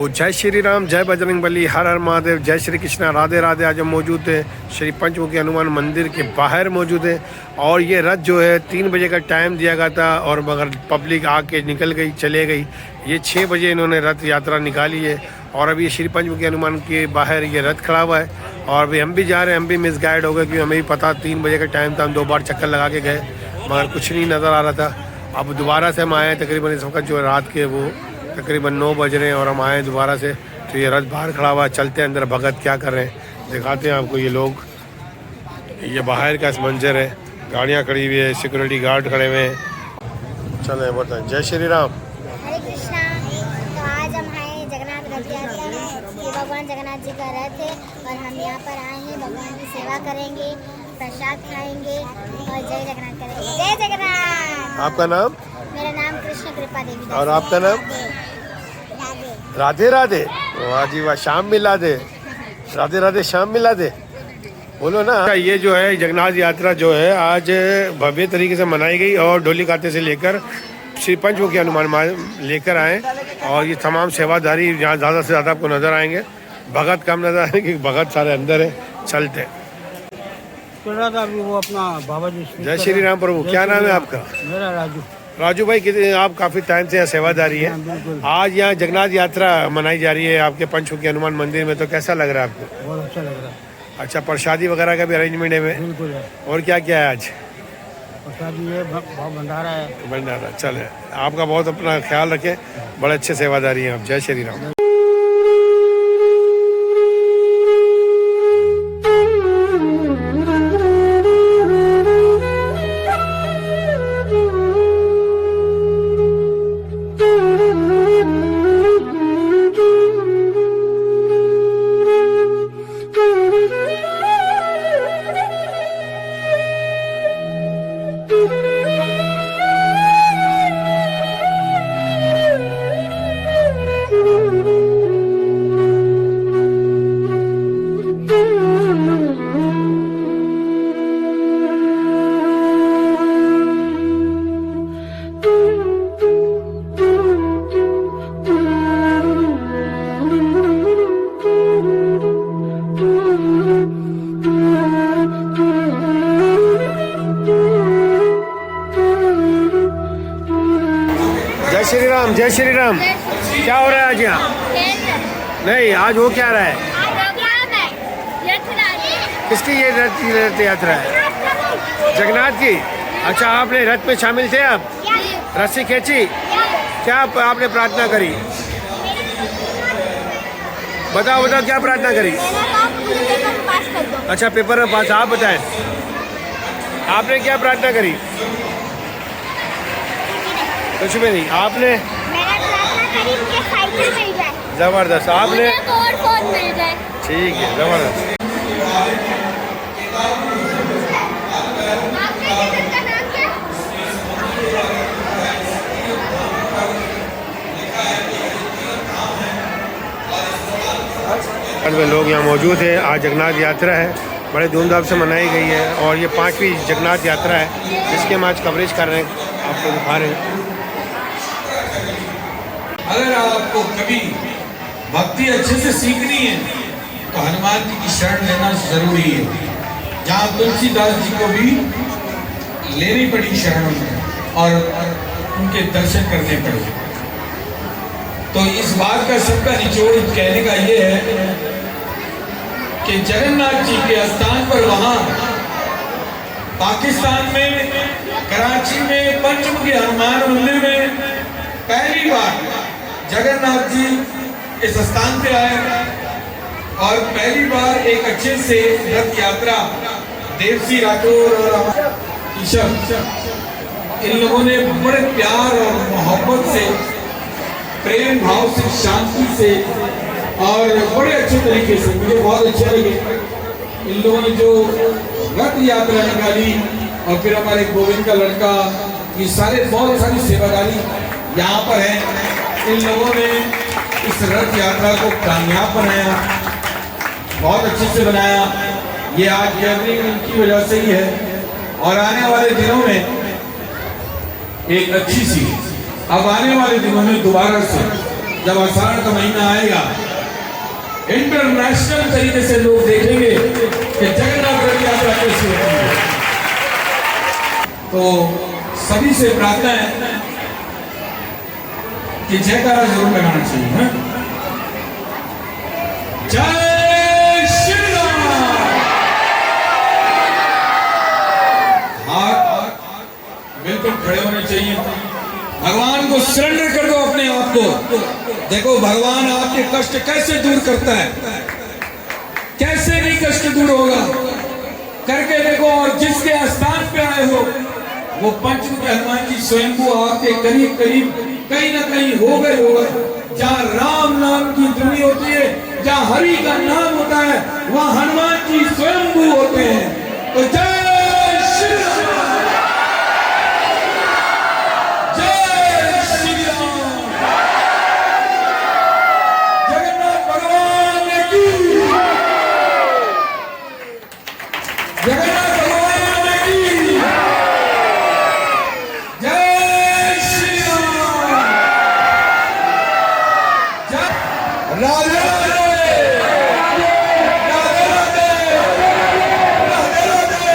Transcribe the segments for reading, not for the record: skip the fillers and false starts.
जय श्री राम, जय बजरंगबली, हर हर महादेव, जय श्री कृष्णा, राधे राधे। आज हम मौजूद है श्री पंचमुखी हनुमान मंदिर के बाहर मौजूद है और ये रथ जो है 3 बजे का टाइम दिया गया था और मगर पब्लिक आके निकल गई, चले गई। ये 6 बजे इन्होंने रथ यात्रा निकाली है और अभी श्री पंचमुखी हनुमान के बाहर ये रथ खड़ा हुआ है और अभी हम भी जा रहे हैं। हम भी मिसगाइड हो गए क्योंकि हमें भी पता 3 बजे का टाइम था। हम 2 बार चक्कर लगा के गए मगर कुछ नहीं नज़र आ रहा था। अब दोबारा से हम आए, तकरीबन इस वक्त जो रात के वो तकरीबन 9 बज रहे हैं और हम आए दोबारा से। तो ये रथ बाहर खड़ा हुआ है, चलते हैं अंदर। भगत क्या कर रहे हैं दिखाते हैं आपको। ये लोग, ये बाहर का मंजर है, गाड़ियाँ खड़ी हुई है, सिक्योरिटी गार्ड खड़े हुए हैं। चले बताएं। जय श्री राम। हरे कृष्णा। तो आज हम आए जगन्नाथ रथ यात्रा है। ये भगवान जगन्नाथ जी का रथ है और हम यहाँ पर आए हैं भगवान की सेवा करेंगे, प्रसाद खाएंगे और जय जगन्नाथ करेंगे। जय जगन्नाथ। आपका नाम? मेरा नाम कृष्ण कृपा देवी। और आपका नाम? राधे राधे। वाह जी वाह, शाम मिला दे। राधे राधे, शाम मिला दे, बोलो ना। ये जो है जगन्नाथ यात्रा जो है आज भव्य तरीके से मनाई गई और डोली खाते से लेकर श्री पंचमुखी हनुमान लेकर आए और ये तमाम सेवादारी यहाँ ज़्यादा से ज़्यादा आपको नज़र आएंगे। भगत कम नज़र आएंगे, भगत सारे अंदर है। चलते वो अपना बाबा जी। जय श्री राम प्रभु। क्या नाम है आपका? मेरा राजू। राजू भाई, कितने आप काफ़ी टाइम से यहाँ सेवादारी है। आज यहाँ जगन्नाथ यात्रा मनाई जा रही है आपके पंचमुखी हनुमान मंदिर में, तो कैसा लग रहा है आपको? बहुत अच्छा लग रहा है। अच्छा, प्रसादी वगैरह का भी अरेंजमेंट है? बिल्कुल है। और क्या क्या है आज? प्रसादी है, भंडारा है। भंडारा। चले, आपका बहुत अपना ख्याल रखें, बड़े अच्छे सेवादारी हैं आप। जय श्री राम। जय श्री राम, जय श्री राम। क्या हो रहा है आज यहाँ? नहीं, आज हो क्या रहा है? किसकी ये रथ यात्रा है? जगन्नाथ की। अच्छा, आपने रथ में शामिल थे? आप रस्सी खींची? क्या आपने प्रार्थना करी? बताओ बताओ, क्या प्रार्थना करी? अच्छा, पेपर में पास। आप बताएं, आपने क्या प्रार्थना करी? कुछ भी नहीं। आपने? जबरदस्त। आपने? ठीक है, जबरदस्त। लोग यहाँ मौजूद हैं। आज जगन्नाथ यात्रा है, बड़े धूमधाम से मनाई गई है और ये 5वीं जगन्नाथ यात्रा है जिसके हम आज कवरेज कर रहे हैं, आपको दिखा रहे हैं। अगर आपको कभी भक्ति अच्छे से सीखनी है तो हनुमान जी की शरण लेना जरूरी है। जहाँ तुलसीदास जी को भी लेनी पड़ी शरण में और उनके दर्शन करने पड़े। तो इस बात का सबका निचोड़ कहने का ये है कि जगन्नाथ जी के स्थान पर वहाँ पाकिस्तान में कराची में पंचमुखी हनुमान मंदिर में पहली बार जगन्नाथ जी इस स्थान पे आए और पहली बार एक अच्छे से रथ यात्रा देवसी राठौर और ईशव इन लोगों ने बड़े प्यार और मोहब्बत से, प्रेम भाव से, शांति से और बड़े अच्छे तरीके से, मुझे बहुत अच्छे लगे इन लोगों ने जो रथ यात्रा निकाली। और फिर हमारे गोविंद का लड़का, ये सारे बहुत सारी सेवादारी यहाँ पर हैं। इन लोगों ने इस रथ यात्रा को कामयाब बनाया, बहुत अच्छे से बनाया। ये आज गैदरिंग इनकी वजह से ही है और आने वाले दिनों में एक अच्छी सी, अब आने वाले दिनों में दोबारा से जब आषाढ़ का महीना आएगा इंटरनेशनल तरीके से लोग देखेंगे कि जगन्नाथ रथ यात्रा कैसी होती है। तो सभी से प्रार्थना है कि जयकारा जरूर लगाना चाहिए, है? जय श्री राम। हाथ बिल्कुल खड़े होने चाहिए। भगवान को सरेंडर कर दो अपने आप को। देखो भगवान आपके कष्ट कैसे दूर करता है, कैसे नहीं कष्ट दूर होगा, करके देखो। और जिसके स्थान पे आए हो वो पंचमुखी हनुमान जी स्वयं को आपके करीब करीब कहीं ना कहीं हो गए होगा। जहाँ राम नाम की ध्वनि होती है, जहाँ हरि का नाम होता है, वहाँ हनुमान जी स्वयं होते हैं। तो जय श्री राम, जय श्री राम। जगन्नाथ भगवान की, जगन्नाथ भगवान की जय श्री राम। राधे राधे, राधे राधे, राधे राधे,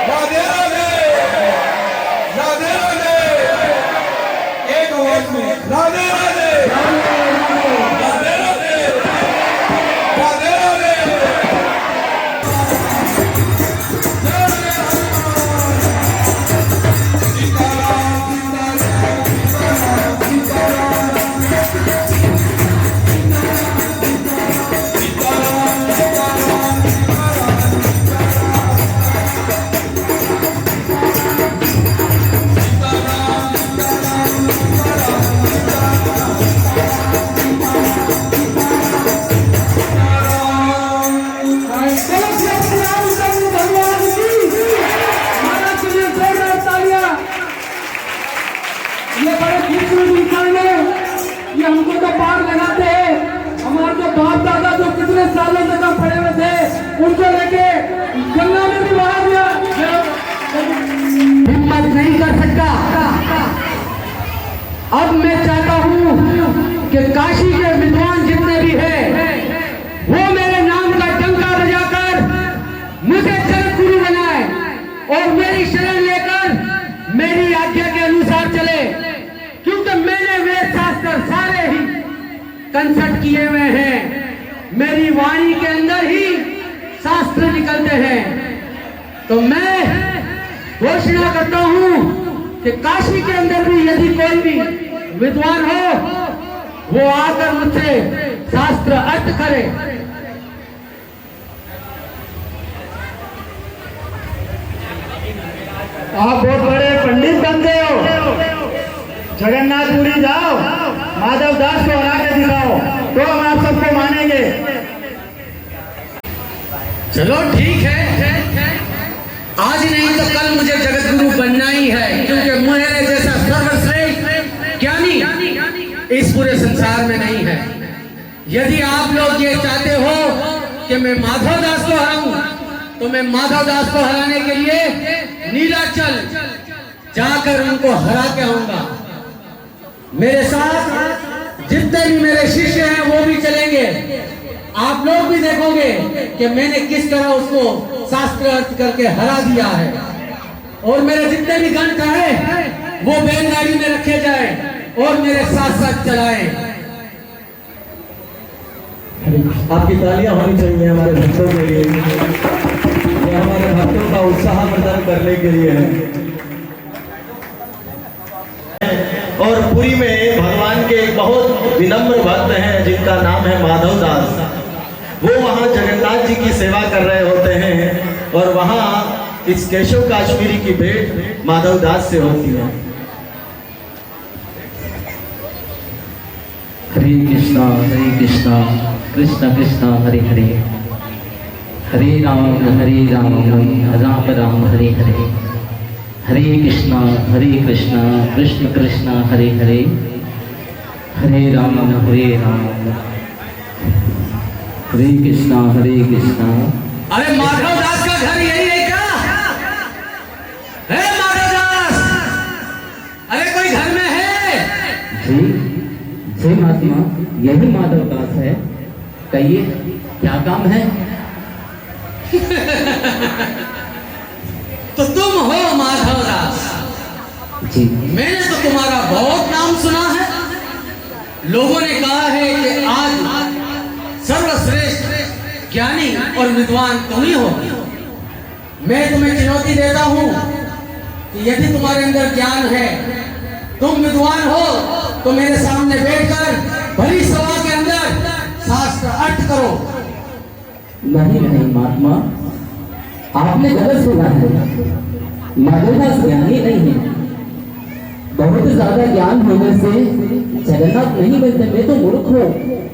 राधे राधे, राधे राधे। एक आवाज में राधे राधे, राधे राधे, राधे राधे। ये बड़े खूबसूरत इंसान है, ये हमको तो पार लगाते हैं। हमारे जो बाप दादा जो कितने सालों तक पड़े हुए थे उनको लेके गंगा में भी बहा दिया। हिम्मत नहीं कर सकता। अब मैं चाहता हूँ कि काशी के विद्वान जितने भी हैं वो मेरे नाम का डंका बजाकर मुझे जगत गुरु बनाए और मेरी शरण लेकर मेरी आज्ञा के अनुसार चले, क्योंकि मैंने वेद शास्त्र सारे ही कंसल्ट किए हुए हैं। मेरी वाणी के अंदर ही शास्त्र निकलते हैं। तो मैं घोषणा करता हूं कि काशी के अंदर भी यदि कोई भी विद्वान हो वो आकर मुझसे शास्त्र अर्थ करे। आप बहुत बड़े पंडित बनते हो, जगन्नाथपुरी जाओ, माधव दास को हरा के दिखाओ तो हम आप सबको मानेंगे। चलो ठीक है, आज नहीं तो कल मुझे जगत गुरु बनना ही है, क्योंकि मेरे जैसा सर्वश्रेष्ठ ज्ञानी इस पूरे संसार में नहीं है। यदि आप लोग ये चाहते हो कि मैं माधव दास को हराऊं तो मैं माधव दास को हराने के लिए नीलाचल जाकर उनको हरा के आऊंगा। मेरे साथ जितने भी मेरे शिष्य हैं वो भी चलेंगे। आप लोग भी देखोगे कि मैंने किस तरह उसको शास्त्र अर्थ करके हरा दिया है। और मेरे जितने भी गण हैं वो बैलगाड़ी में रखे जाए और मेरे साथ साथ चलाएं। आपकी तालियां होनी चाहिए हमारे भक्तों के लिए, ये हमारे भक्तों का उत्साह प्रदान करने के लिए है। और पुरी में भगवान के एक बहुत विनम्र भक्त हैं जिनका नाम है माधव दास। वो वहाँ जगन्नाथ जी की सेवा कर रहे होते हैं और वहाँ इस केशव काश्मीरी की भेंट माधव दास से होती है। हरे कृष्णा कृष्ण कृष्ण हरे हरे, हरे राम राम राम हरे हरे, हरे कृष्णा कृष्ण कृष्ण हरे हरे, हरे राम हरे कृष्णा अरे माधव दास का घर यही है क्या? है माधव दास? अरे कोई घर में है? जी श्री महात्मा, यही माधव दास है, कहिए क्या काम है? तो तुम हो माधव दास? जी मैंने तो तुम्हारा बहुत नाम सुना है। लोगों ने कहा है कि आज सर्वश्रेष्ठ ज्ञानी और विद्वान तुम ही हो। मैं तुम्हें चुनौती देता हूं कि यदि तुम्हारे अंदर ज्ञान है, तुम विद्वान हो, तो मेरे सामने बैठकर भली सभा के अंदर शास्त्र अर्थ करो। नहीं नहीं महात्मा, आपने गलत सुना है। माधवदास ज्ञानी नहीं है। बहुत ज्यादा ज्ञान होने से जगन्नाथ नहीं बनते। मैं तो मूर्ख हूँ,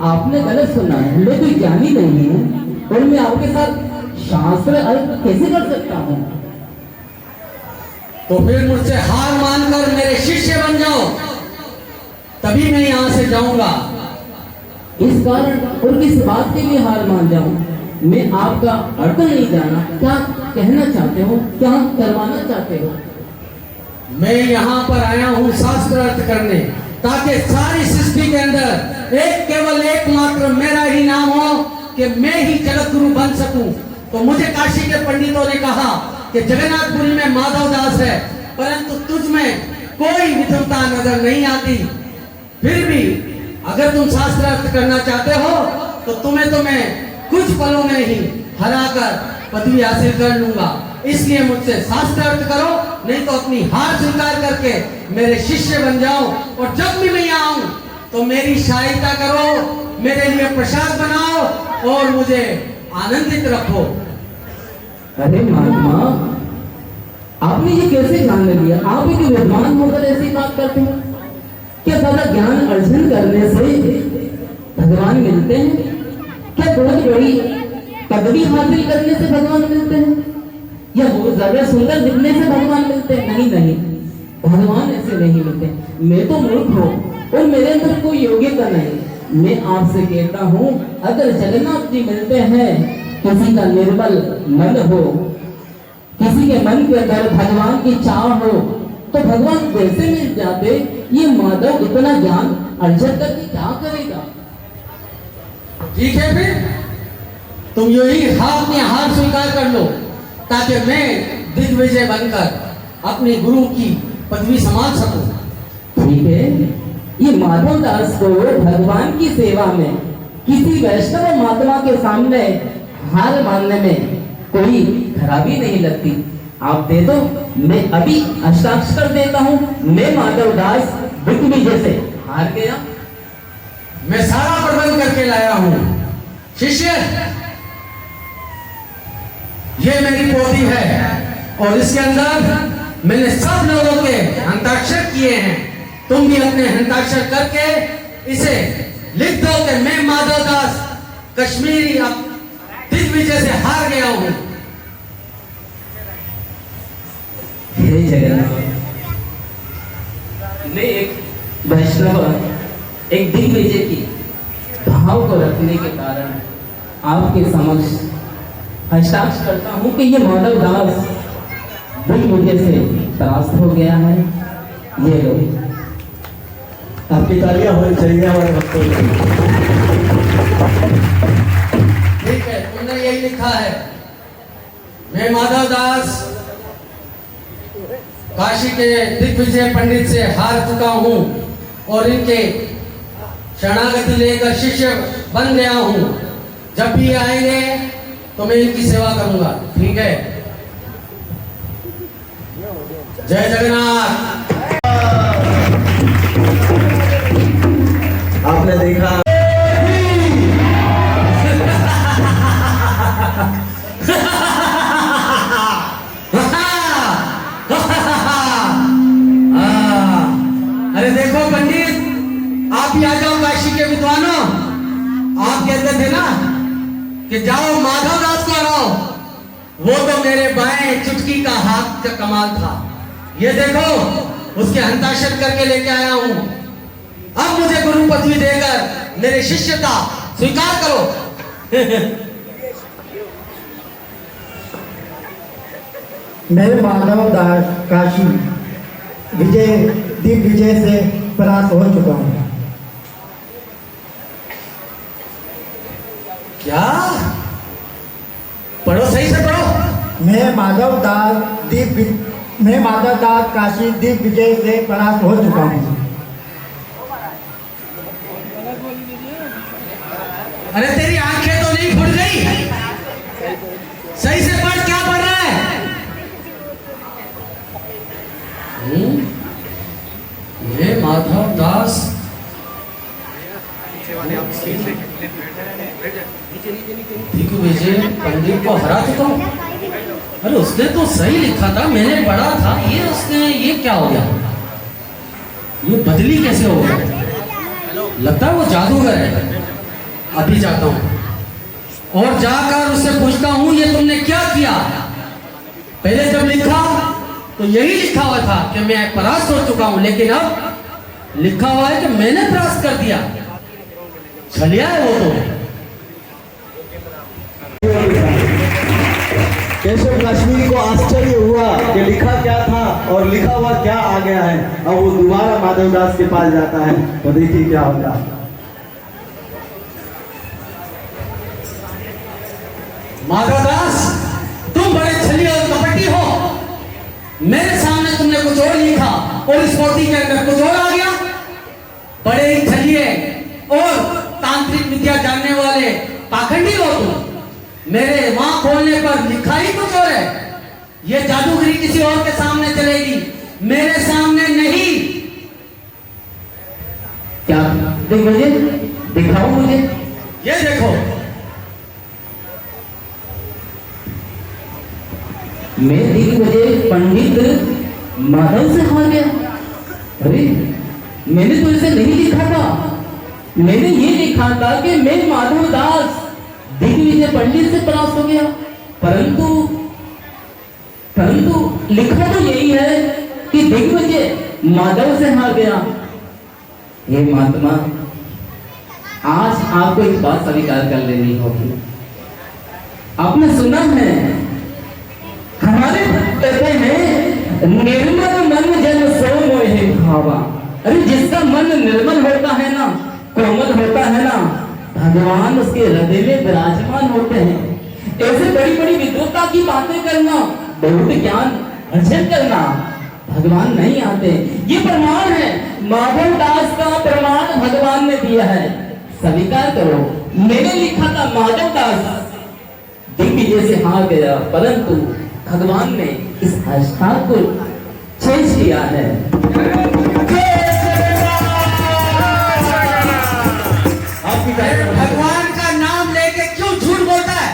आपने गलत सुना है। मैं कोई ज्ञानी नहीं हूँ और मैं आपके साथ शास्त्र अर्थ कैसे कर सकता हूँ? तो फिर मुझसे हार मानकर मेरे शिष्य बन जाओ, तभी मैं यहाँ से जाऊंगा। इस कारण और किस बात के लिए हार मान जाऊं? मैं आपका अर्थ नहीं जाना। क्या कहना चाहते हो? क्या करवाना चाहते हो? मैं यहाँ पर आया हूँ शास्त्र अर्थ करने, ताकि सारी सृष्टि के अंदर केवल एकमात्र मेरा ही नाम हो, कि मैं ही जगत गुरु बन सकूं। तो मुझे काशी के पंडितों ने कहा कि जगन्नाथपुरी में माधव दास है, परंतु तुझ में कोई विद्वता नजर नहीं आती। फिर भी अगर तुम शास्त्र अर्थ करना चाहते हो, तो तुम्हें तो मैं कुछ पलों में ही हराकर पदवी हासिल कर लूंगा। इसलिए मुझसे शास्त्र अर्थ करो, नहीं तो अपनी हार स्वीकार करके मेरे शिष्य बन जाओ। और जब भी मैं यहाँ आऊं तो मेरी सहायता करो, मेरे लिए प्रसाद बनाओ और मुझे आनंदित रखो। अरे महात्मा, आपने ये कैसे जान लिया? आप एक विद्वान होकर ऐसी बात करते हो? क्या ज्यादा ज्ञान अर्जन करने से भगवान मिलते हैं? क्या बहुत बड़ी पदवी हासिल करने से भगवान मिलते हैं? या बहुत ज्यादा सुंदर दिखने से भगवान मिलते हैं? नहीं नहीं, भगवान ऐसे नहीं मिलते। मैं तो मूर्ख हूँ और मेरे अंदर कोई योग्यता नहीं। मैं आपसे कहता हूँ, अगर जगन्नाथ जी मिलते हैं, किसी का निर्मल मन हो, किसी के मन के अंदर भगवान की चाह हो, तो भगवान वैसे मिल जाते। ये माधव इतना ज्ञान अर्जन करके क्या करेगा? ठीक है, फिर तुम यही अपनी हार स्वीकार कर लो, ताकि मैं दिग्विजय बनकर अपनी गुरु की पदवी संभाल सकूं। ठीक है, ये माधव दास को भगवान की सेवा में किसी वैष्णव महात्मा के सामने हार मानने में कोई खराबी नहीं लगती। आप दे दो, मैं अभी हस्ताक्षर देता हूँ। मैं माधव दास दिग्विजय से हार गया। मैं सारा प्रबंध करके लाया हूँ। शिष्य, ये मेरी पोथी है और इसके अंदर मैंने सब लोगों के हस्ताक्षर किए हैं। तुम भी अपने हस्ताक्षर करके इसे लिख दो कि मैं माधव दास कश्मीरी दिग्विजय से हार गया हूँ। हे जगन्नाथ, मैं एक वैष्णव, एक दिग्विजय की भाव को रखने के कारण आपके समक्ष हस्ताक्षर करता हूँ कि ये माधव दास दिग्विजय से परास्त हो गया है। ये लो, आपकी तालियां होनी चाहिए हमारे भक्तों के। ठीक है, तुमने यही लिखा है, मैं माधव दास काशी के दिग्विजय पंडित से हार चुका हूँ और इनके शरणागति लेकर शिष्य बन गया हूँ। जब भी आएंगे तो मैं इनकी सेवा करूंगा। ठीक है, जय जगन्नाथ। आपने देखा अरे देखो पंडित, आप ही आ जाओ काशी के विद्वानों। आप कहते थे ना कि जाओ माधव दास को हराओ, वो तो मेरे बाएं चुटकी का हाथ का कमाल था। ये देखो, उसके हस्ताक्षर करके लेके आया हूं। अब मुझे गुरु पदवी देकर मेरे शिष्यता स्वीकार करो। मैं माधव दास काशी दिग्विजय से परास्त हो चुका हूँ। क्या? पढ़ो, सही से पढ़ो। मैं माधव दास काशी दीप विजय से परास्त हो चुका हूँ। अरे तेरी आंखें तो नहीं फुट गई? सही से पढ़, क्या पढ़ रहा है? ये माधव दास दिग्विजय पंडित को हरा चुका हूं। अरे उसने तो सही लिखा था, मैंने पढ़ा था। ये क्या हो गया? ये बदली कैसे हो गया? लगता है वो जादूगर है। अभी जाता हूं और जाकर उससे पूछता हूं ये तुमने क्या किया। पहले जब लिखा तो यही लिखा हुआ था कि मैं परास्त हो चुका हूं, लेकिन अब लिखा हुआ है कि मैंने परास्त कर दिया। छलिया है वो तो। केशव कश्मीरी को आश्चर्य हुआ कि लिखा क्या था और लिखा हुआ क्या आ गया है। अब वो दोबारा माधवदास के पास जाता है तो देखिए क्या होगा। माधवदास, तुम बड़े छली और कपटी हो। मेरे सामने तुमने कुछ और लिखा और इस पोथी के अंदर कुछ और आ गया। बड़े ही छलिए और तांत्रिक विद्या जानने वाले पाखंडी हो तुम। मेरे वहां खोलने पर लिखा ही कुछ और है। ये जादूगरी किसी और के सामने चलेगी, मेरे सामने नहीं। क्या मुझे दिखाओ मुझे। ये देखो, मैं दिग्विजय पंडित माधव से हार गया। अरे मैंने तो इसे नहीं लिखा था। मैंने ये लिखा था कि मैं माधव दास दिग्विजय पंडित से परास्त हो गया। परंतु लिखा तो यही है कि दिग्विजय माधव से हार गया। हे महात्मा, आज आपको एक बात स्वीकार कर लेनी होगी। आपने सुना है, हमारे कहते हैं निर्मल मन जन सो मोहि भावा। अरे जिसका मन निर्मल होता है ना, कोमल होता है ना, भगवान उसके हृदय में विराजमान होते हैं। ऐसे बड़ी बड़ी विद्वता की बातें करना, बहुत ज्ञान अर्जन करना, भगवान नहीं आते। ये प्रमाण है, माधव दास का प्रमाण भगवान ने दिया है। स्वीकार करो, मैंने लिखा था माधव दास दिग्विजय से हार गया, परंतु भगवान ने इस हस्ताक्षर को चेंज किया है। भगवान का नाम लेके क्यों झूठ बोलता है?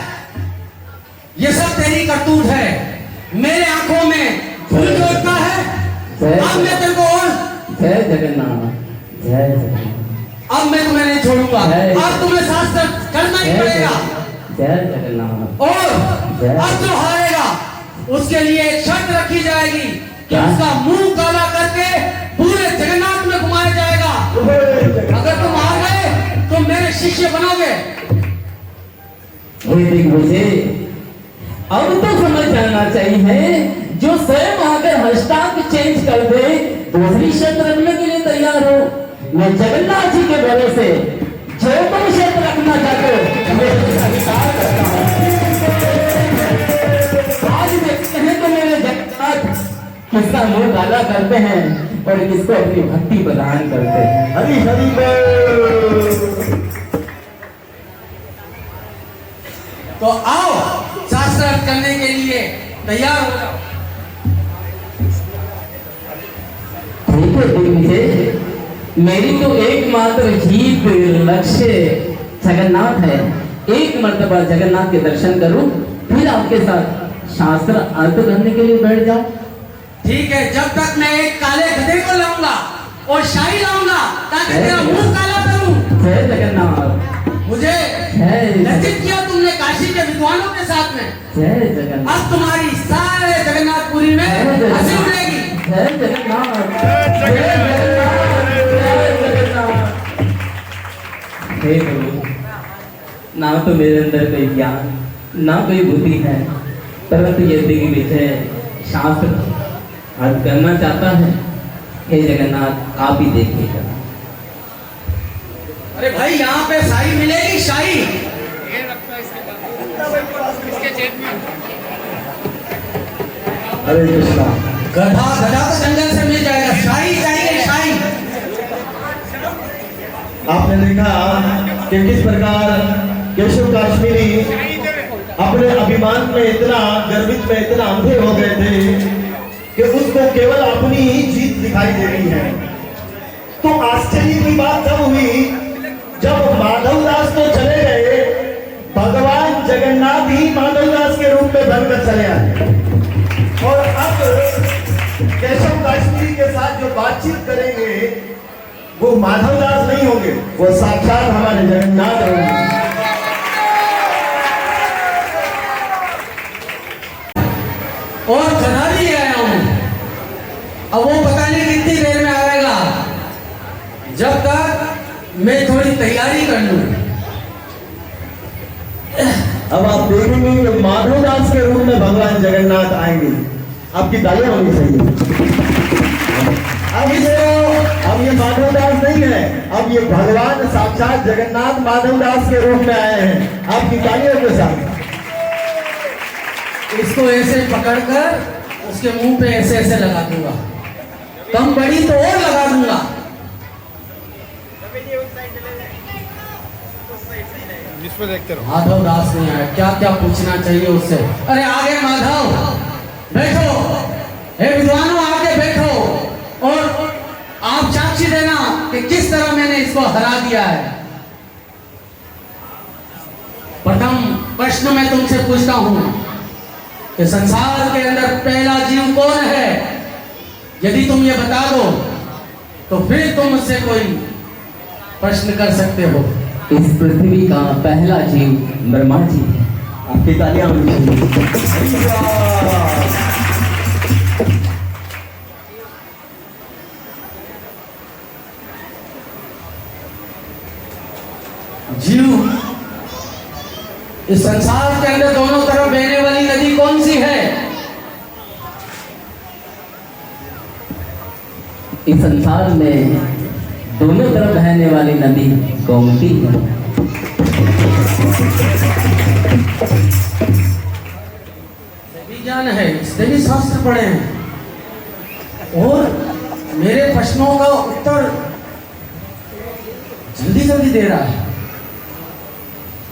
ये सब तेरी करतूत है। मेरे आंखों में धूल जोड़ता है। अब मैं तेरे को और जय जगन्नाथ, जय जगन्नाथ। अब मैं तुम्हें नहीं छोड़ूंगा। अब तुम्हें शास्त्र करना ही पड़ेगा। जय जगन्नाथ। और अब जो हारेगा उसके लिए एक शर्त रखी जाएगी कि उसका मुंह काला करके पूरे जगन्नाथ में घुमाया जाएगा। अगर तुम हार गए तो मेरे शिष्य बनोगे। दिग्विजय, अब तो समझ जाना चाहिए, जो स्वयं आकर हस्ताक्षर चेंज कर दे, दूसरी शर्त रखने के लिए तैयार हो। मैं जगन्नाथ जी के भरोसे जो तुम शर्त रखना चाहते हो मैं स्वीकार करता हूं। आज देखते हैं तो मेरे जगन्नाथ किसका मुंह काला करते हैं और किसको अपनी भक्ति प्रदान करते हैं। हरि हरि बोल। तो आओ, शास्त्र करने के लिए तैयार हो जाओ। दिग्विजय, मेरी तो एकमात्र जीत लक्ष्य जगन्नाथ है। एक मर्तबा जगन्नाथ के दर्शन करूं, फिर आपके साथ शास्त्र अर्थ करने के लिए बैठ जाऊं। ठीक है, जब तक मैं एक काले गधे को लाऊंगा और शाही लाऊंगा ताकि तेरा मुंह काला करूं। जय जगन्नाथ। मुझे लज्जित किया तुमने काशी के विद्वानों के साथ में। जय जगन्नाथ। अब तुम्हारी सारे जगन्नाथपुरी में हंसी उड़ेगी। जय जगन्नाथ, जय जगन्नाथ, जय जगन्नाथ। हे प्रभु, ना तो मेरे अंदर कोई ज्ञान, ना कोई बुद्धि है, परंतु ये दिग्विजय शास्त्र अर्थ करना चाहता है। हे जगन्नाथ, आप ही देखिएगा। अरे भाई, यहाँ पे शाही मिलेगी, शाही। हरे कृष्णा। गधा गधा तो जंगल से मिल जाएगा, शाही चाहिए शाही। आपने देखा कि किस प्रकार केशव काश्मीरी अपने अभिमान में इतना गर्वित में इतना अंधे हो गए थे कि उसको केवल अपनी ही जीत दिखाई दे रही है। तो आश्चर्य की बात तब हुई जब माधवदास तो चले गए, भगवान जगन्नाथ ही माधवदास के रूप में बनकर चले आए। और अब केशव काश्मीरी के साथ जो बातचीत करेंगे वो माधवदास नहीं होंगे, वो साक्षात हमारे जगन्नाथ होंगे। और गधा भी आया हूं, अब वो पता नहीं कितनी देर में आएगा, जब तक मैं थोड़ी तैयारी कर लूं। अब आप देखेंगे कि माधवदास के रूप में भगवान जगन्नाथ आएंगे। आपकी तालियां होनी चाहिए। अब ये माधवदास नहीं है, अब ये भगवान साक्षात जगन्नाथ माधवदास के रूप में आए हैं। आपकी तालियों के साथ इसको ऐसे पकड़कर उसके मुंह पे ऐसे ऐसे लगा दूंगा, कम बड़ी तो और लगा दूंगा। जिसमें देखते रहो। माधव दास नहीं आया, क्या क्या पूछना चाहिए उससे। अरे आगे माधव बैठो, हे विद्वानों आगे बैठो और आप साक्षी देना कि किस तरह मैंने इसको हरा दिया है। प्रथम प्रश्न मैं तुमसे पूछता हूं कि संसार के अंदर पहला जीव कौन है? यदि तुम ये बता दो तो फिर तुम मुझसे कोई प्रश्न कर सकते हो। इस पृथ्वी का पहला जीव ब्रह्मा जी है। आपकी तालियां होनी चाहिए। जीव इस संसार के अंदर दोनों तरफ बहने वाली नदी कौन सी है? इस संसार में दोनों तरफ बहने वाली नदी गोमती है। विज्ञान है, इससे भी शास्त्र पढ़े हैं और मेरे प्रश्नों का उत्तर जल्दी जल्दी दे रहा है।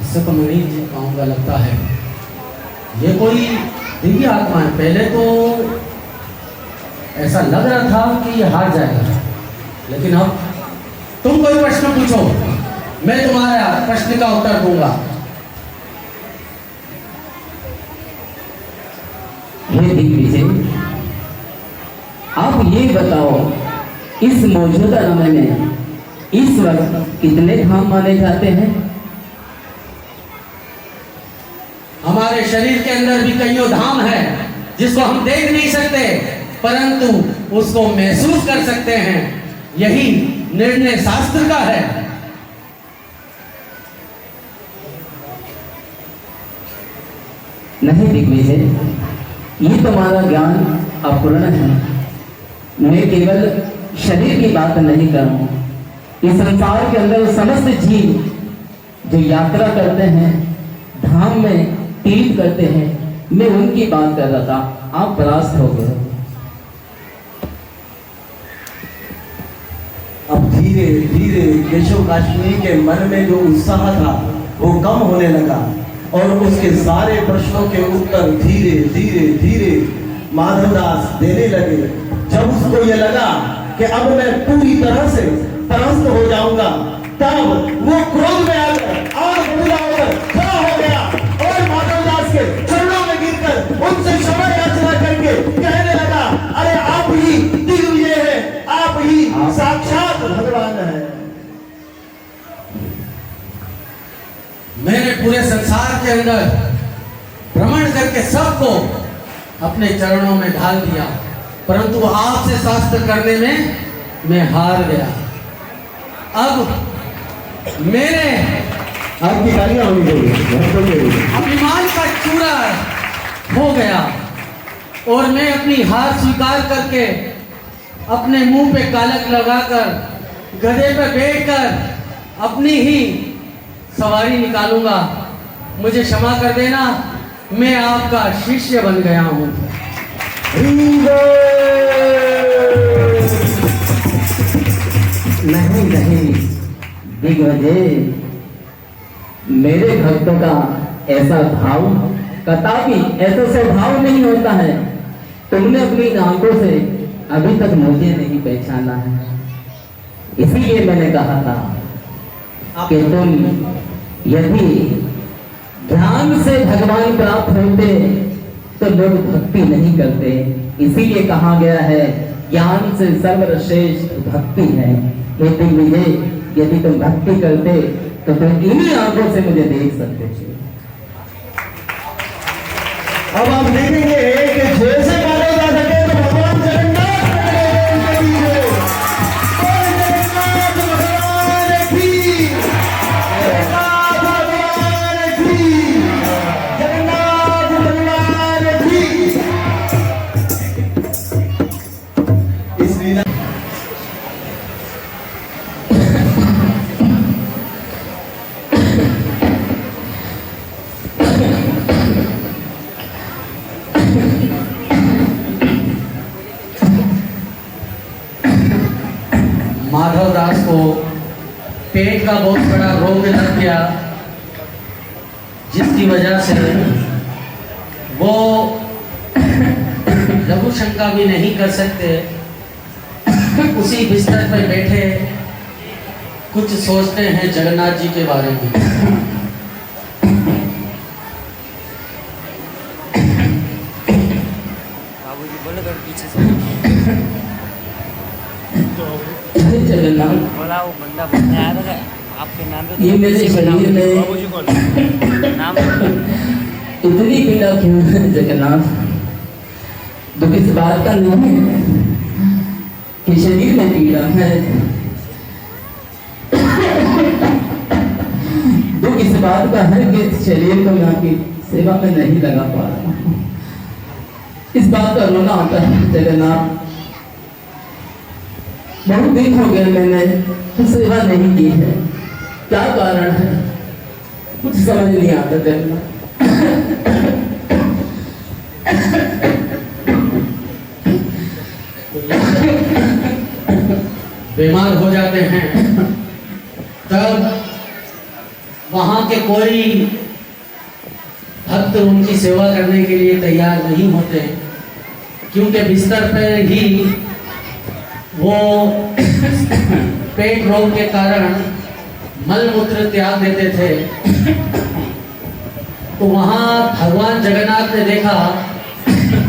इससे तो मैं नहीं जीत पाऊंगा लगता है। ये कोई दिव्य आत्मा है। पहले तो ऐसा लग रहा था कि ये हार जाएगा, लेकिन अब तुम कोई प्रश्न पूछो, मैं तुम्हारा प्रश्न का उत्तर दूंगा। हे दिग्विजय, आप ये बताओ, इस मौजूदा समय में इस वक्त कितने धाम माने जाते हैं? हमारे शरीर के अंदर भी कईयों धाम है जिसको हम देख नहीं सकते, परंतु उसको महसूस कर सकते हैं। यही निर्णय शास्त्र का है। नहीं दिग्विजय, ये तुम्हारा ज्ञान अपूर्ण है। मैं केवल शरीर की बात नहीं कर रहा हूं। इस संसार के अंदर समस्त जीव जो यात्रा करते हैं, धाम में तीर्थ करते हैं, मैं उनकी बात कर रहा था। आप परास्त हो गए। अब धीरे धीरे केशव काश्मीरी के मन में जो उत्साह था वो कम होने लगा और उसके सारे प्रश्नों के उत्तर धीरे धीरे धीरे माधवदास देने लगे। जब उसको ये लगा कि अब मैं पूरी तरह से परास्त हो जाऊंगा, तब वो क्रोध में आकर और पूरा होकर खड़ा हो गया और माधवदास के चरणों में गिरकर उनसे क्षमा याचना करके कहने लगा, अरे आप ही दिग्विजय हैं, आप ही साक्षात भगवान हैं। मैंने पूरे संसार के अंदर भ्रमण करके सबको अपने चरणों में ढाल दिया, परंतु आपसे शास्त्र करने में मैं हार गया। अब मेरे आपकी तालियां होनी चाहिए। अभिमान का चूरा हो गया और मैं अपनी हार स्वीकार करके अपने मुंह पे कालक लगाकर गधे पे बैठकर अपनी ही सवारी निकालूंगा। मुझे क्षमा कर देना, मैं आपका शिष्य बन गया हूं। नहीं नहीं दिग्विजय, मेरे भक्तों का ऐसा भाव कदापि ऐसा स्वभाव नहीं होता है। तुमने अपनी आंखों से अभी तक मुझे नहीं पहचाना है, इसीलिए मैंने कहा था कि तुम यदि ध्यान से भगवान प्राप्त होते तो लोग भक्ति नहीं करते। इसीलिए कहा गया है ज्ञान से सर्वश्रेष्ठ भक्ति है। लेकिन मुझे यदि तुम भक्ति करते तो तुम इन्हीं आंखों से मुझे देख सकते थे। अब आप देखेंगे कि जैसे मानव जा सके तो भगवान जगन्नाथ भगवान की जगन्नाथ भगवान की इस लीला माधव दास को पेट का बहुत बड़ा रोग लग गया, जिसकी वजह से वो लघु शंका भी नहीं कर सकते। उसी बिस्तर पर बैठे कुछ सोचते हैं जगन्नाथ जी के बारे में। जगन्नाथ, बोला वो बंदा बनने आया था आपके नाम पे। ये मेरे शरीर में नाम इतनी पीड़ा क्यों है जगन्नाथ? दुख इस बात का नहीं है कि शरीर में पीड़ा है, दुख इस बात का है कि इस शरीर को मैं आपकी सेवा में नहीं लगा पा रहा हूँ। इस बात का रोना आता है जगन्नाथ। बहुत दिन हो गए मैंने सेवा नहीं की है, क्या कारण है कुछ समझ नहीं आता जगन्नाथ। बीमार हो जाते हैं तब वहां के कोई भक्त उनकी सेवा करने के लिए तैयार नहीं होते, क्योंकि बिस्तर पर ही वो पेट रोग के कारण मल मूत्र त्याग देते थे। तो वहां भगवान जगन्नाथ ने देखा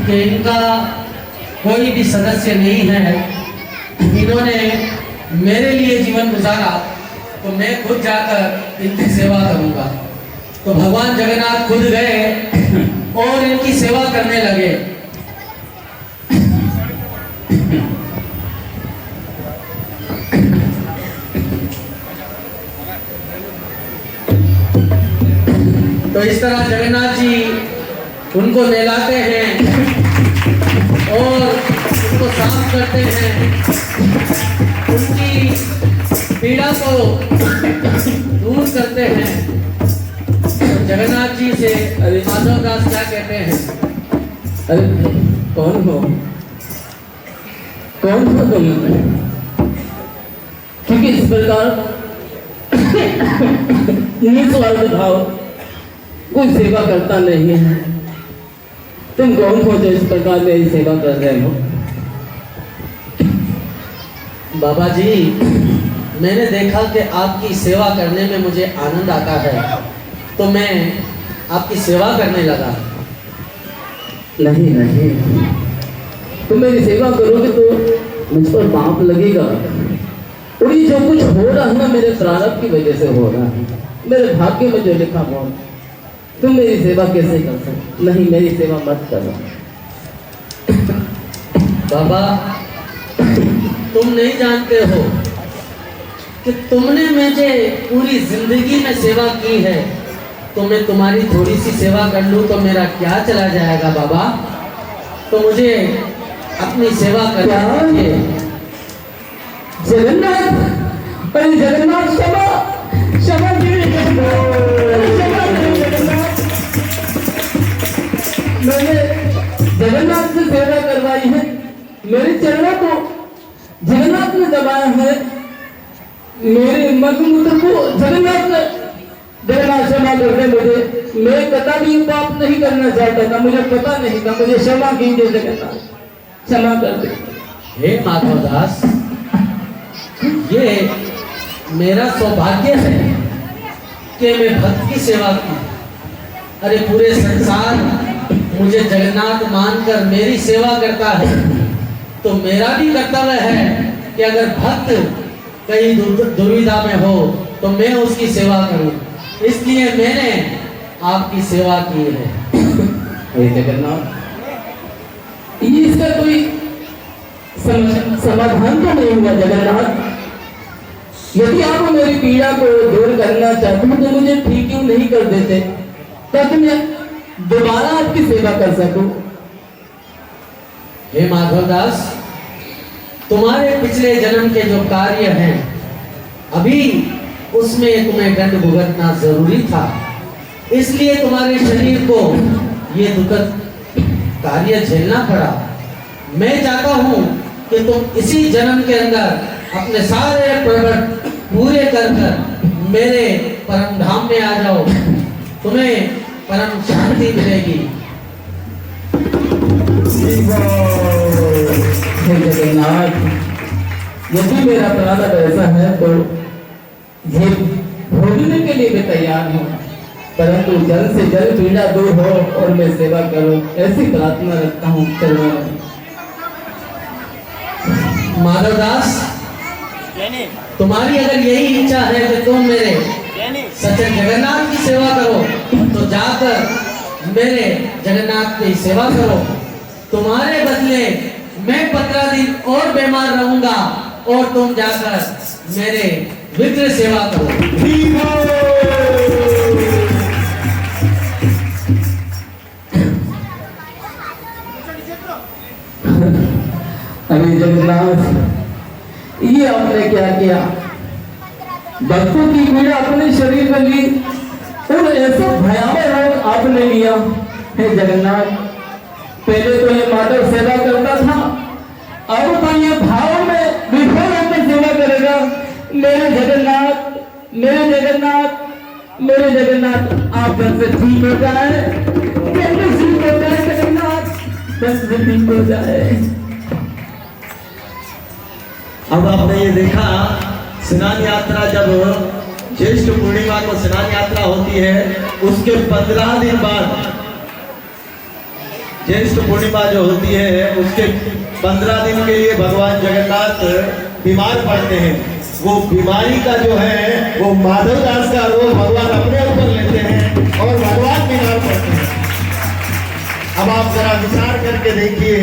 कि इनका कोई भी सदस्य नहीं है, इन्होंने मेरे लिए जीवन गुजारा तो मैं खुद जाकर इनकी सेवा करूंगा। तो भगवान जगन्नाथ खुद गए और इनकी सेवा करने लगे। तो इस तरह जगन्नाथ जी उनको नहलाते हैं और उनको साफ करते हैं, उनकी पीड़ा को दूर करते हैं। तो जगन्नाथ जी से माधव दास क्या कहते हैं? अरे कौन हो तुम? क्योंकि इस प्रकार निस्वार्थ भाव कोई सेवा करता नहीं है। तुम कौन हो जो इस प्रकार मेरी सेवा कर रहे हो? बाबा जी, मैंने देखा कि आपकी सेवा करने में मुझे आनंद आता है, तो मैं आपकी सेवा करने लगा। नहीं नहीं, तुम मेरी सेवा करोगे तो मुझ पर पाप लगेगा। और ये जो कुछ हो रहा है ना, मेरे प्रारब्ध की वजह से हो रहा है, मेरे भाग्य में जो लिखा हुआ। तुम मेरी सेवा कैसे कर सकते? नहीं, मेरी सेवा मत करो। बाबा, तुम नहीं जानते हो कि तुमने मुझे पूरी जिंदगी में सेवा की है, तो मैं तुम्हारी थोड़ी सी सेवा कर लूं तो मेरा क्या चला जाएगा बाबा? तो मुझे अपनी सेवा करना चाहिए। जगन्नाथ, अरे जगन्नाथ, क्षमा क्षमा मैंने जगन्नाथ से सेवा करवा मेरे चरणों को जगन्नाथ ने दबाया है, मेरे मलमूत्र को जगन्नाथ ने क्षमा कर दे मुझे। मैं कदापि पाप नहीं करना चाहता था, मुझे पता नहीं था, मुझे क्षमा कीजिए जगन्नाथ, क्षमा कर दे। हे माधवदास, ये मेरा सौभाग्य है कि मैं भक्त की सेवा की। अरे पूरे संसार मुझे जगन्नाथ मानकर मेरी सेवा करता है, तो मेरा भी कर्तव्य है कि अगर भक्त कहीं दुविधा में हो तो मैं उसकी सेवा करूं। इसलिए मैंने आपकी सेवा की है। हे जगन्नाथ, ये इसका कोई समाधान तो नहीं हुआ जगन्नाथ। यदि आप मेरी पीड़ा को दूर करना चाहते हो तो मुझे ठीक क्यों नहीं कर देते, ताकि मैं दोबारा आपकी सेवा कर सकूं। हे माधवदास, तुम्हारे पिछले जन्म के जो कार्य हैं अभी उसमें तुम्हें दंड भुगतना जरूरी था, इसलिए तुम्हारे शरीर को ये दुखद कार्य झेलना पड़ा। मैं चाहता हूं कि तुम इसी जन्म के अंदर अपने सारे प्रवृत्ति पूरे कर मेरे परम धाम में आ जाओ, तुम्हें परम शांति मिलेगी। हे जगन्नाथ, यदि मेरा प्रारब्ध ऐसा है तो ये भोगने के लिए मैं तैयार हूँ, परंतु जल्द से जल्द पीड़ा दूर हो और मैं सेवा करूं, ऐसी प्रार्थना रखता हूँ चरणों में। माधवदास, तुम्हारी अगर यही इच्छा है कि तुम मेरे सच्चे जगन्नाथ की सेवा करो तो जाकर मेरे जगन्नाथ की सेवा करो। तुम्हारे बदले मैं 15 दिन और बीमार रहूंगा और तुम जाकर मेरे विग्रह सेवा करो। अरे जगन्नाथ, ये आपने क्या किया? भक्तों की पीड़ा अपने शरीर में ली और ऐसा भयावह रोग आपने लिया। हे जगन्नाथ, पहले तो ये माधव सेवा करता था, अब तो ये भाव में विफल होकर सेवा करेगा। मेरे जगन्नाथ, मेरे जगन्नाथ, मेरे जगन्नाथ, आप घर से ठीक हो जाए, ठीक हो जाए जगन्नाथ, बस ठीक हो जाए। अब आपने ये देखा, स्नान यात्रा जब ज्येष्ठ पूर्णिमा को स्नान यात्रा होती है, उसके 15 दिन बाद ज्येष्ठ पूर्णिमा जो होती है उसके 15 दिन के लिए भगवान जगन्नाथ बीमार पड़ते हैं। वो बीमारी का जो है वो माधवदास का रोग भगवान अपने ऊपर लेते हैं और भगवान बीमार पड़ते हैं। अब आप जरा विचार करके देखिए,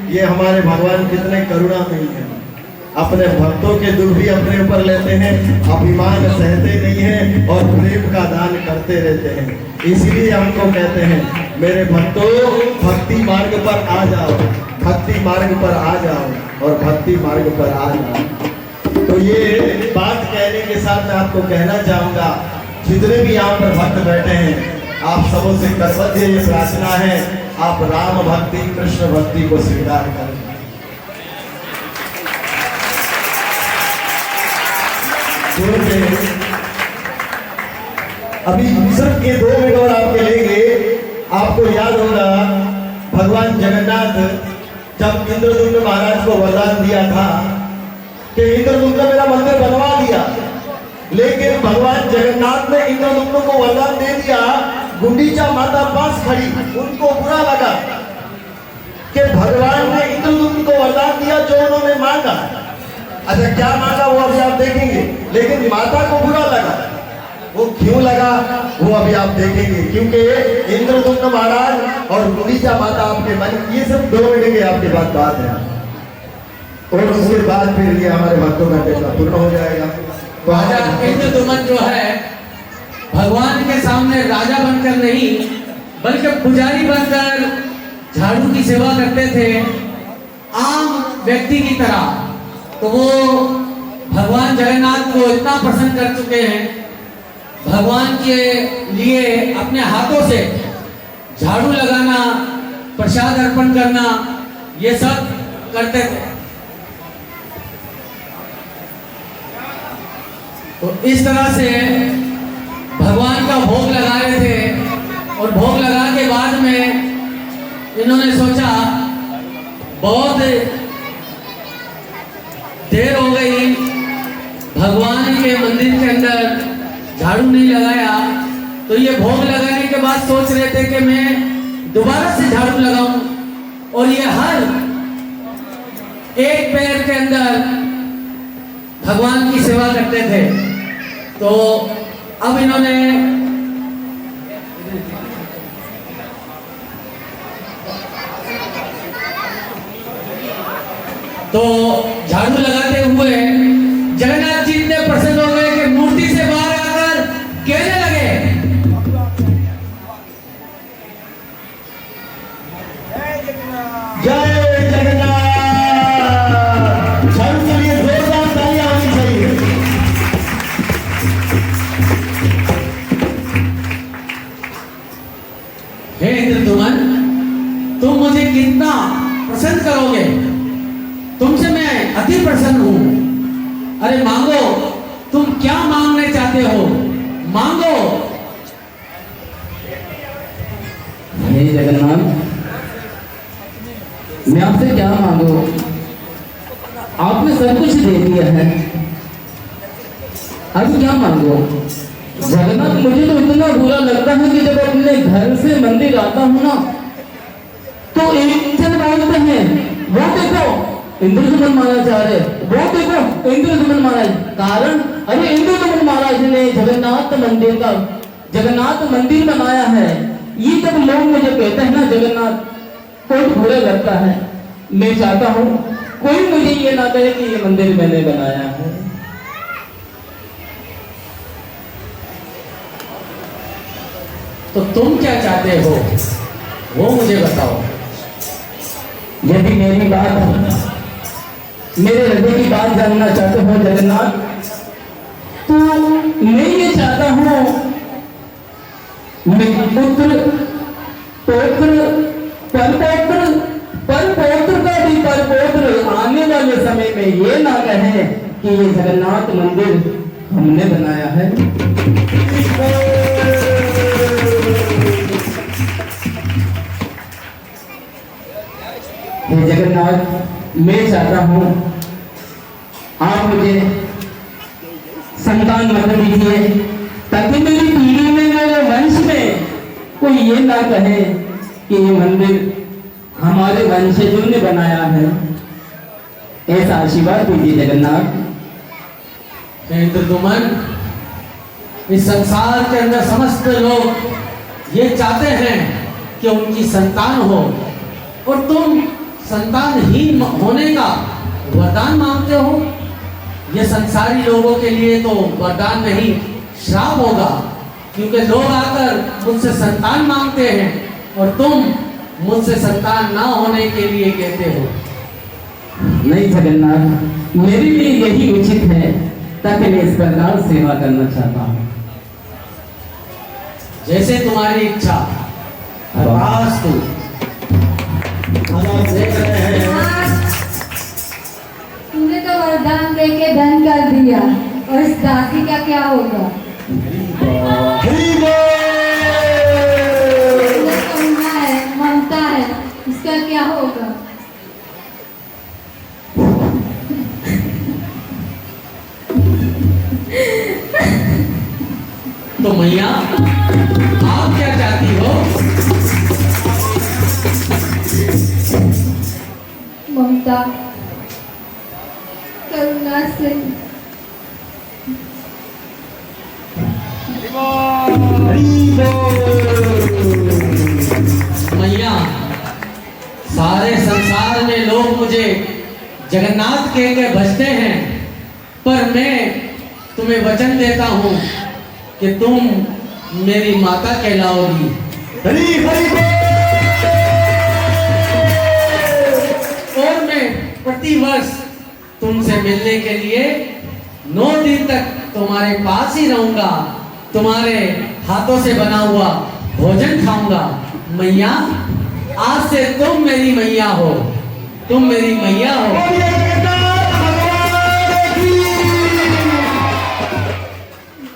ये हमारे भगवान कितने करुणामयी हैं। अपने भक्तों के दुख भी अपने ऊपर लेते हैं, अभिमान सहते नहीं हैं और प्रेम का दान करते रहते हैं। इसलिए हमको कहते हैं, मेरे भक्तों, भक्ति मार्ग पर आ जाओ, भक्ति मार्ग पर आ जाओ और भक्ति मार्ग पर आ जाओ। तो ये बात कहने के साथ मैं आपको कहना चाहूंगा, जितने भी यहाँ पर भक्त बैठे हैं, आप सबों से करबद्ध ये प्रार्थना है, आप राम भक्ति कृष्ण भक्ति को स्वीकार करें। अभी सिर्फ ये 2 मिनट और आपके लेंगे। आपको याद होगा भगवान जगन्नाथ जब इंद्रदुम्न महाराज को वरदान दिया था कि इंद्रदुम्न ने मेरा मंदिर बनवा दिया, लेकिन भगवान जगन्नाथ ने इंद्रदुम्न को वरदान दे दिया, गुंडीचा माता पास खड़ी, उनको बुरा लगा कि भगवान ने इंद्रदुम्न को वरदान दिया जो उन्होंने मांगा। अच्छा, क्या मांगा वो अभी आप देखेंगे, लेकिन माता को बुरा लगा। वो क्यों लगा वो अभी आप देखेंगे, क्योंकि इंद्रदुम्न महाराज और गुंडीचा माता आपके मन, ये सब 2 मिनट के आपके बाद बात है और उसके बाद फिर ये हमारे भक्तों का टेका पूर्ण हो जाएगा। तो राजा इंद्रदुम्न जो है भगवान के सामने राजा बनकर नहीं बल्कि पुजारी बनकर झाड़ू की सेवा करते थे, आम व्यक्ति की तरह। तो वो भगवान जगन्नाथ को इतना पसंद कर चुके हैं, भगवान के लिए अपने हाथों से झाड़ू लगाना, प्रसाद अर्पण करना, ये सब करते थे। तो इस तरह से भगवान का भोग लगा रहे थे और भोग लगा के बाद में इन्होंने सोचा बहुत देर हो गई, भगवान के मंदिर के अंदर झाड़ू नहीं लगाया। तो ये भोग लगाने के बाद सोच रहे थे कि मैं दोबारा से झाड़ू लगाऊं, और ये हर एक पैर के अंदर भगवान की सेवा करते थे। तो अब इन्होंने तो झाड़ू लगाते हुए जगन्नाथ जी इतने प्रसन्न हो गए कि मूर्ति से बाहर आकर कहने लगे, जय जगन्नाथ। झाड़ू के लिए जोरदार तालियां होनी चाहिए। हे इंद्रदुमन, तुम मुझे कितना प्रसन्न करोगे, तुमसे मैं अति प्रसन्न हूं। अरे मांगो, तुम क्या मांगने चाहते हो, मांगो। हे जगन्नाथ, मैं आपसे क्या मांगू? आपने सब कुछ दे दिया है, अब क्या मांगो? जगन्नाथ, मुझे तो इतना बुरा लगता है कि जब अपने घर से मंदिर आता हूँ ना, तो एक जन बोलते हैं, वो देखो इंद्रदुमन महाराज आ रहे, वो देखो इंद्रदुमन महाराज। कारण, अरे इंद्रदुमन महाराज ने जगन्नाथ मंदिर बनाया है। ये जब लोग मुझे कहते हैं ना जगन्नाथ, कोई बुरा लगता है। मैं चाहता हूँ कोई मुझे ये ना कहे कि ये मंदिर मैंने बनाया है। तो तुम क्या चाहते हो वो मुझे बताओ। यदि मेरी बात, मेरे हृदय की बात जानना चाहते हो जगन्नाथ, तो मैं ये चाहता हूँ मेरे पुत्र, पौत्र, परपौत्र का भी परपौत्र आने वाले समय में ये ना कहे कि ये जगन्नाथ मंदिर हमने बनाया है। हे जगन्नाथ, मैं चाहता हूँ आप मुझे संतान मत दीजिए, ताकि मेरी पीढ़ी में, मेरे वंश में कोई ये ना कहे कि ये मंदिर हमारे वंशजों ने बनाया है। ऐसा आशीर्वाद दीजिए जगन्नाथ। इंद्रदुमन, इस संसार के अंदर समस्त लोग ये चाहते हैं कि उनकी संतान हो, और तुम संतानहीन होने का वरदान मांगते हो। ये संसारी लोगों के लिए तो वरदान नहीं, श्राप होगा, क्योंकि लोग आकर मुझसे संतान मांगते हैं और तुम मुझसे संतान ना होने के लिए कहते हो। नहीं जगन्नाथ, मेरे लिए यही उचित है, ताकि मैं इस प्रकार सेवा करना चाहता हूँ। जैसे तुम्हारी इच्छा। तथास्तु। देख रहे हैं, तूने तो वरदान देके धन कर दिया, और इस दासी का क्या होगा? करुणा है, ममता है, इसका क्या होगा? तो मैया, आप क्या चाहती हो? ममता, करुणा से। मैया, सारे संसार में लोग मुझे जगन्नाथ कह के भजते हैं, पर मैं तुम्हें वचन देता हूँ कि तुम मेरी माता कहलाओगी। और मैं प्रतिवर्ष तुमसे मिलने के लिए 9 दिन तक तुम्हारे पास ही रहूंगा, तुम्हारे हाथों से बना हुआ भोजन खाऊंगा। मैया, आज से तुम मेरी मैया हो। तुम मेरी मैया हो। बोलिए जगन्नाथ भगवान की।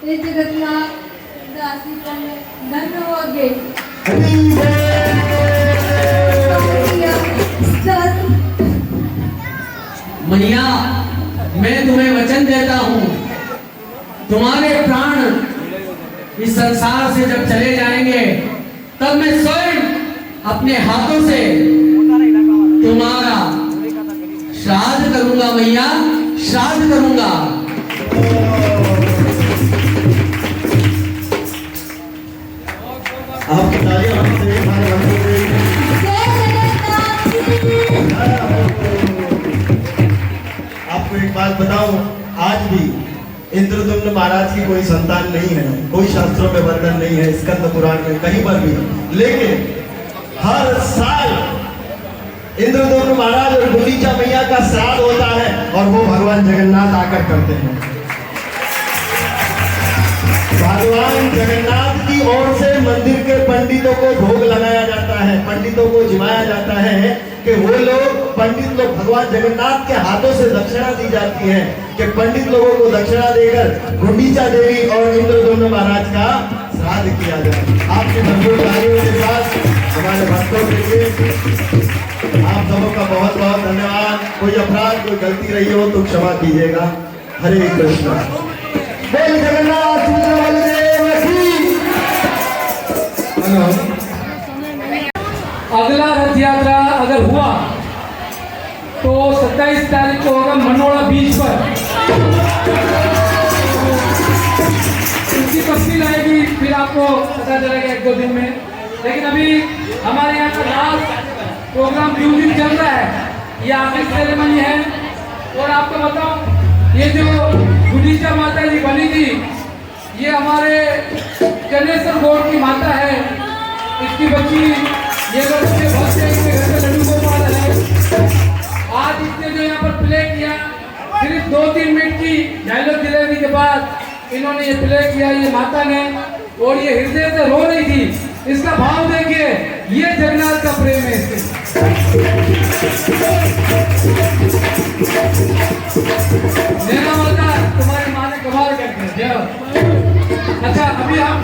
हे जगन्नाथ दासी करने धन्य हो गए। मैया मैं तुम्हें वचन देता हूँ, तुम्हारे प्राण इस संसार से जब चले जाएंगे तब मैं स्वयं अपने हाथों से तुम्हारा श्राद्ध करूंगा मैया, श्राद्ध करूंगा। आप बताइए हमसे हमारे मंदिर आपको एक बात बताऊं, आज भी इंद्रदुम्न महाराज की कोई संतान नहीं है, कोई शास्त्रों में वर्णन नहीं है, स्कंद पुराण में कहीं पर भी, लेकिन हर साल इंद्रदुम्न महाराज और गुंडीचा मैया का श्राद्ध होता है और वो भगवान जगन्नाथ आकर करते हैं। भगवान जगन्नाथ की ओर से मंदिर के पंडितों को भोग लगाया जाता है, पंडितों को जिमाया जाता है कि वो लोग पंडित लोग भगवान जगन्नाथ के हाथों से दक्षिणा दी जाती है कि पंडित लोगों को दक्षिणा देकर गुंडीचा देवी और इंद्रदुम्न महाराज का श्राद्ध किया जाए। आपके भरपूर तालियों के साथ हमारे भक्तों के लिए आप सबों का बहुत बहुत धन्यवाद। कोई अपराध कोई गलती रही हो तो क्षमा कीजिएगा। हरे कृष्णा। बोल जगन्नाथ बलदेव की। अगला रथ यात्रा अगर हुआ तो 27 तारीख को होगा मनोड़ा बीच पर। उसकी तस्वीर आएगी, फिर आपको पता चलेगा 1-2 दिन में। लेकिन अभी हमारे यहाँ का लास्ट प्रोग्राम 2 दिन चल रहा है, ये आखिरी सेरेमनी है। और आपको बताऊं, ये जो गुंडीचा माता जी बनी थी, ये हमारे जनेश्वर गौड़ की माता है। इसकी बच्ची ये लोग इसके भक्त हैं, इसके घर में लड्डू गोपाल है। आज इसने जो यहाँ पर प्ले किया, सिर्फ 2-3 मिनट की डायलॉग डिलीवरी के बाद इन्होंने ये प्ले किया, ये माता ने, और ये हृदय से रो रही थी। इसका भाव देखिए, ये जगन्नाथ का प्रेम है इसके। मेरा माता तुम्हारी माँ ने कमाल कर दिया। अच्छा, अभी आप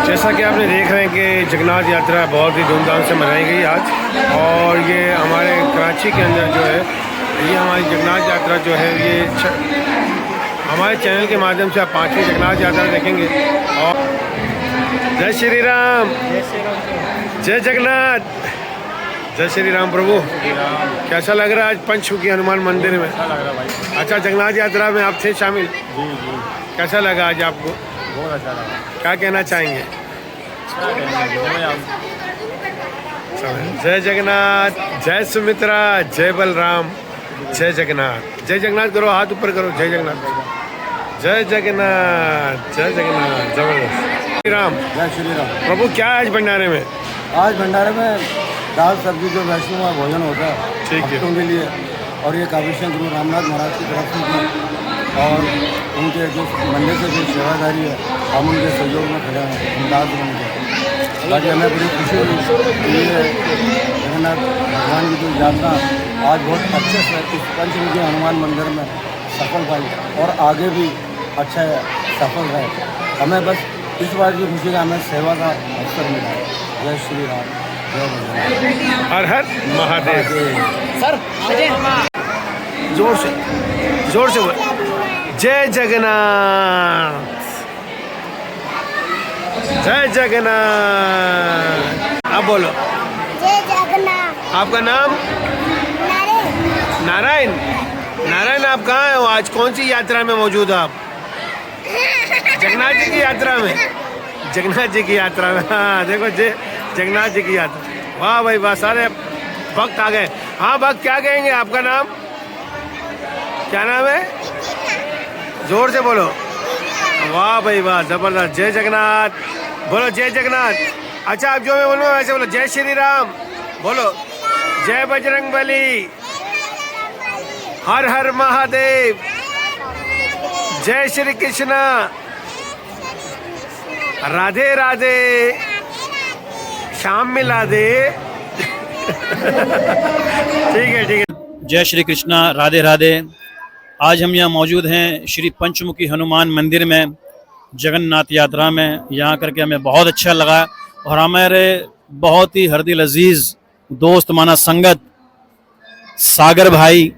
जैसा कि आपने देख रहे हैं कि जगन्नाथ यात्रा बहुत ही धूमधाम से मनाई गई आज, और ये हमारे कराची के अंदर जो है, ये हमारी जगन्नाथ यात्रा जो है, ये हमारे चैनल के माध्यम से आप 5वीं जगन्नाथ यात्रा देखेंगे। और जय श्री राम, जय जगन्नाथ, जय श्री राम। प्रभु कैसा लग रहा है आज पंचमुखी हनुमान मंदिर में? अच्छा लग रहा भाई। अच्छा, जगन्नाथ यात्रा में आप थे शामिल? जी जी। कैसा लगा आज आपको? बहुत अच्छा लगा। क्या कहना चाहेंगे? जय जगन्नाथ, जय सुमित्रा, जय बलराम, जय जगन्नाथ। जय जगन्नाथ करो, हाथ ऊपर करो। जय जगन्नाथ, जय जगन्नाथ, जय जगन्नाथ। जबरदस्त। श्री राम, जय श्री राम। प्रभु क्या है आज भंडारे में? आज भंडारे में दाल सब्जी जो वैष्णव का भोजन होता है भक्तों के लिए, और ये काव्यशन गुरु रामनाथ महाराज की तरफ से की, और उनके जो मंदिर से जो सेवादारी है, हम उनके सहयोग में खड़े हैं, अंदाज बन गए। बाकी हमें बड़ी खुशी हुई। ये जगन्नाथ भगवान की जो यात्रा आज बहुत अच्छे से इस पंचमुखी हनुमान मंदिर में सफल पाई, और आगे भी अच्छा सफल रहे। हमें बस इस बार की खुशी का हमें सेवा का अवसर मिला। जय श्री राम, जय भगवान, हर हर महादेव। सर जोर से, जोर से बोल। जय जगन्नाथ, जय जगन्नाथ। आप बोलो। जय जगन्नाथ। आपका नाम? नारायण। नारायण, आप कहाँ हो? आज कौन सी यात्रा में मौजूद हो आप? जगन्नाथ जी की यात्रा में। जगन्नाथ जी की यात्रा में, हाँ देखो जगन्नाथ जी की यात्रा। वाह भाई वाह, सारे भक्त आ गए। हाँ भक्त, क्या कहेंगे? आपका नाम क्या नाम है? जोर से बोलो। वाह भाई वाह, जबरदस्त। जय जगन्नाथ बोलो, जय जगन्नाथ। अच्छा, आप जो मैं बोलूँगा वैसे बोलो। जय श्री राम बोलो, जय बजरंग बली, हर हर महादेव, जय श्री कृष्णा, राधे राधे, शाम में ला दे। ठीक है, ठीक है। जय श्री कृष्णा, राधे राधे। आज हम यहाँ मौजूद हैं श्री पंचमुखी हनुमान मंदिर में, जगन्नाथ यात्रा में। यहाँ करके हमें बहुत अच्छा लगा और हमारे बहुत ही हरदिल अजीज़ दोस्त माना संगत सागर भाई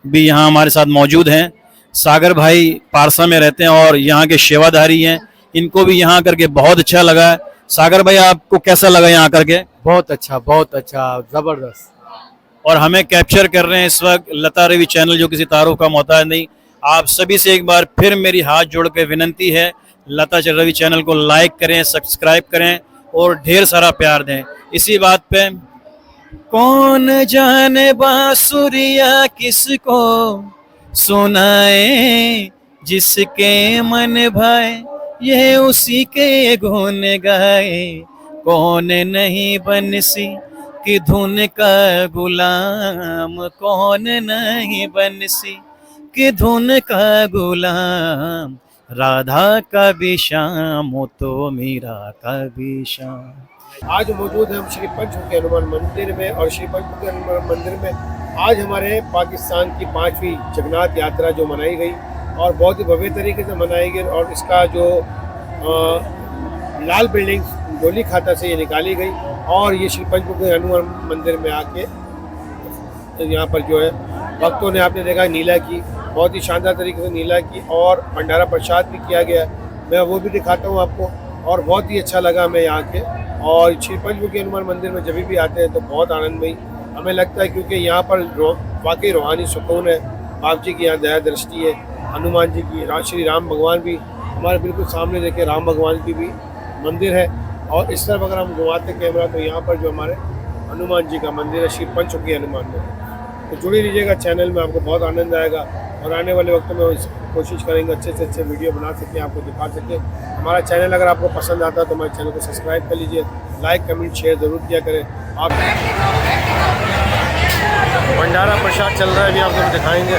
भी यहाँ हमारे साथ मौजूद हैं। सागर भाई पारसा में रहते हैं और यहाँ के सेवाधारी हैं। इनको भी यहाँ करके बहुत अच्छा लगा। सागर भाई, आपको कैसा लगा यहाँ करके? बहुत अच्छा, ज़बरदस्त। और हमें कैप्चर कर रहे हैं इस वक्त लता रवि चैनल, जो किसी तारुफ का मोहताज नहीं। आप सभी से एक बार फिर मेरी हाथ जोड़ के विनंती है, लता रवि चैनल को लाइक करें, सब्सक्राइब करें और ढेर सारा प्यार दें। इसी बात पे कौन जाने बांसुरिया किसको सुनाए, जिसके मन भाए ये उसी के गुण गाए। कौन नहीं बंसी की धुन का गुलाम, कौन नहीं बंसी की धुन का गुलाम। राधा का भी श्याम हो तो मीरा का भी श्याम। आज मौजूद हैं हम श्री पंचमुखी हनुमान मंदिर में और श्री पंचमुखी हनुमान मंदिर में आज हमारे पाकिस्तान की 5वीं जगन्नाथ यात्रा जो मनाई गई और बहुत ही भव्य तरीके से मनाई गई। और इसका जो लाल बिल्डिंग डोली खाता से ये निकाली गई और ये श्री पंचमुखी हनुमान मंदिर में आके यहाँ पर जो है भक्तों ने, आपने देखा, नीला की, बहुत ही शानदार तरीके से नीला की और भंडारा प्रसाद भी किया गया। मैं वो भी दिखाता हूँ आपको और बहुत ही अच्छा लगा हमें यहाँ के। और श्री पंचमुखी हनुमान मंदिर में जब भी आते हैं तो बहुत आनंदमयी हमें लगता है, क्योंकि यहाँ पर वाकई रूहानी सुकून है। बाप जी की यहाँ दया दृष्टि है, हनुमान जी की, श्री राम भगवान भी हमारे बिल्कुल सामने देखे, राम भगवान की भी मंदिर है। और इस तरफ अगर हम घुमाते कैमरा तो यहाँ पर जो हमारे हनुमान जी का मंदिर है, श्री पंचमुखी हनुमान मंदिर। तो जुड़े रहिएगा चैनल में, आपको बहुत आनंद आएगा और आने वाले वक्त में कोशिश करेंगे अच्छे से अच्छे वीडियो बना सकें, आपको दिखा सकें। हमारा चैनल अगर आपको पसंद आता है तो हमारे चैनल को सब्सक्राइब कर लीजिए, लाइक कमेंट शेयर ज़रूर किया करें। आप भंडारा प्रसाद चल रहा है, अभी आपको दिखाएंगे।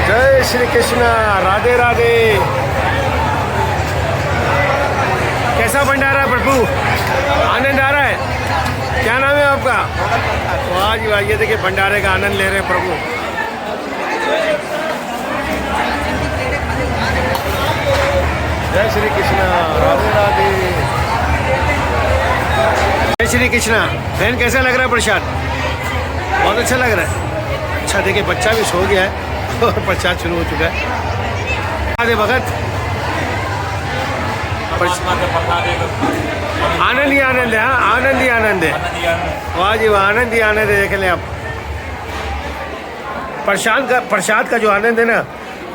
जय श्री कृष्णा, राधे राधे। कैसा भंडारा प्रभु, आनंद आ रहा है? क्या नाम है आपका? वाह जी वाह, ये देखिए भंडारे का आनंद ले रहे हैं प्रभु। जय श्री कृष्णा, राधे राधे। जय श्री कृष्णा। बहन, कैसा लग रहा है प्रसाद? बहुत अच्छा लग रहा है। अच्छा, देखिए बच्चा भी सो गया है और प्रसाद शुरू हो चुका है। आधे भगत आनंद ही आनंद है। हाँ, आनंद ही आनंद है। वाह जी वाह, आनंद ही आनंद है। देख लें आप, प्रसाद का जो आनंद है ना,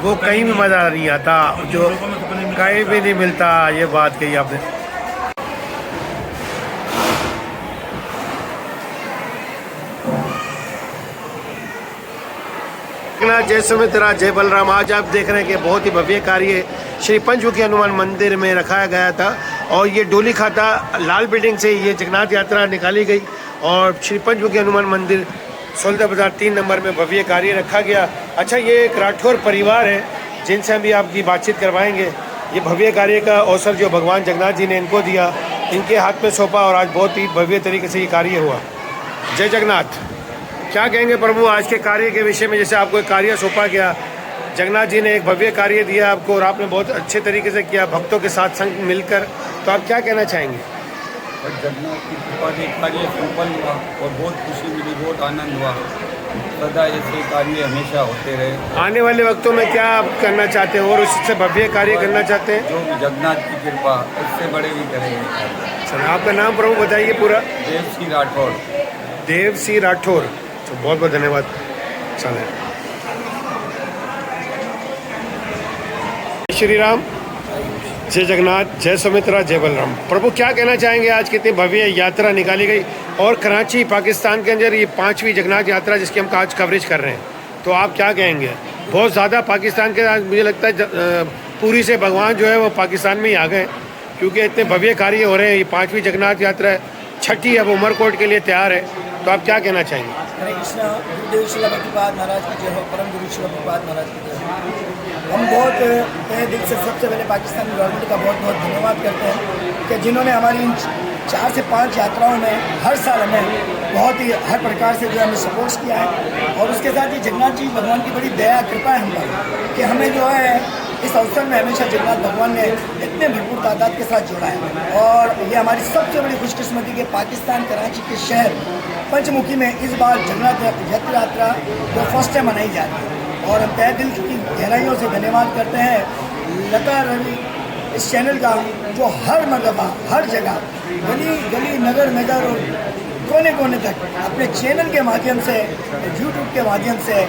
वो कहीं भी मज़ा नहीं आता, जो कहीं भी नहीं मिलता। ये बात कही आपने। जय सुमित्रा, जय बलराम। आज आप देख रहे हैं कि बहुत ही भव्य कार्य श्री पंचमुखी हनुमान मंदिर में रखाया गया था और ये डोली खाता लाल बिल्डिंग से ये जगन्नाथ यात्रा निकाली गई और श्री पंचमुखी हनुमान मंदिर 16 बाजार 3 नंबर में भव्य कार्य रखा गया। अच्छा, ये एक राठौर परिवार है जिनसे हम भी आपकी बातचीत करवाएंगे। ये भव्य कार्य का अवसर जो भगवान जगन्नाथ जी ने इनको दिया, इनके हाथ में सौंपा और आज बहुत ही भव्य तरीके से ये कार्य हुआ। जय जगन्नाथ। क्या कहेंगे प्रभु आज के कार्य के विषय में? जैसे आपको एक कार्य सौंपा गया, जगन्नाथ जी ने एक भव्य कार्य दिया आपको और आपने बहुत अच्छे तरीके से किया भक्तों के साथ संग मिलकर, तो आप क्या कहना चाहेंगे? जगन्नाथ की कृपा से कार्य संपन्न हुआ और बहुत खुशी मिली, बहुत आनंद हुआ। सदा ऐसे कार्य हमेशा होते रहे। आने वाले वक्तों में क्या आप करना चाहते हैं और उससे भव्य कार्य करना चाहते हैं? जो भी जगन्नाथ की कृपा, उससे बड़े भी करेंगे। सर, आपका नाम प्रभु बताइए पूरा। देव सिंह राठौर। देव सिंह राठौर। तो बहुत बहुत धन्यवाद। चले। श्री राम, जय जगन्नाथ, जय सुमित्रा, जय बलराम। प्रभु क्या कहना चाहेंगे? आज कितनी भव्य यात्रा निकाली गई और कराची पाकिस्तान के अंदर ये 5वीं जगन्नाथ यात्रा जिसकी हम आज कवरेज कर रहे हैं, तो आप क्या कहेंगे? बहुत ज़्यादा पाकिस्तान के आज मुझे लगता है पूरी से भगवान जो है वो पाकिस्तान में ही आ गए क्योंकि इतने भव्य कार्य हो रहे हैं। ये 5वीं जगन्नाथ यात्रा है, 6ठी अब उमरकोट के लिए तैयार है, तो आप क्या कहना चाहेंगे? हरे कृष्णा, गुरुदेव श्रील भक्तिपाद महाराज की जय हो, परम गुरु श्रील भक्तिपाद महाराज की जय हो। हम बहुत तहे दिल से सबसे पहले पाकिस्तान गवर्नमेंट का बहुत बहुत धन्यवाद करते हैं कि जिन्होंने हमारी इन 4 से 5 यात्राओं में हर साल हमें बहुत ही हर प्रकार से जो हमें सपोर्ट किया है। और उसके साथ ही जगन्नाथ जी भगवान की बड़ी दया कृपा है हम पर कि हमें जो है इस अवसर में हमेशा जगन्नाथ भगवान ने इतने भरपूर तादाद के साथ जोड़ा है। और ये हमारी सबसे बड़ी खुशकिस्मती के पाकिस्तान कराची के शहर पंचमुखी में इस बार जगन्नाथ यात्रा जो फर्स्ट टाइम मनाई जा रही है। और हम तहे दिल की गहराइयों से धन्यवाद करते हैं लता रवि इस चैनल का, जो हर मरतबा हर जगह गली गली नगर नगर और कोने कोने तक अपने चैनल के माध्यम से, यूट्यूब के माध्यम से